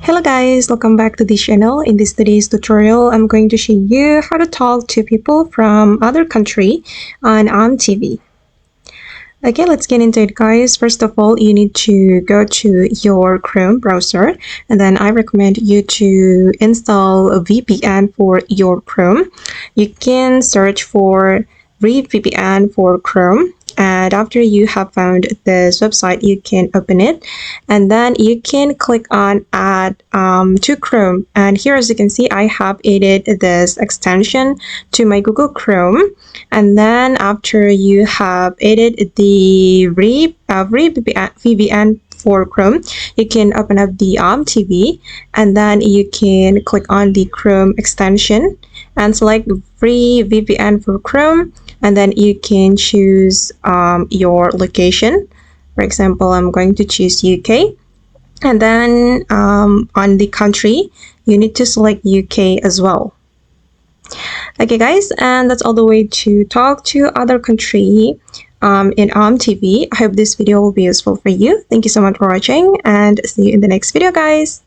Hello guys, welcome back to this channel. In this today's tutorial, I'm going to show you how to talk to people from other country on OmeTV. Okay, let's get into it guys. First of all, you need to go to your Chrome browser, and then I recommend you to install a VPN for your Chrome. You can search for VPN for Chrome, and after you have found this website, you can open it, and then you can click on add to Chrome. And here, as you can see, I have added this extension to my Google Chrome. And then after you have added the VPN for Chrome, you can open up the OmeTV, and then you can click on the Chrome extension and select free VPN for Chrome, and then you can choose your location. For example, I'm going to choose UK, and then on the country, you need to select UK as well. Okay guys, and that's all the way to talk to other country in OmeTV. I hope this video will be useful for you. Thank you so much for watching, and see you in the next video guys.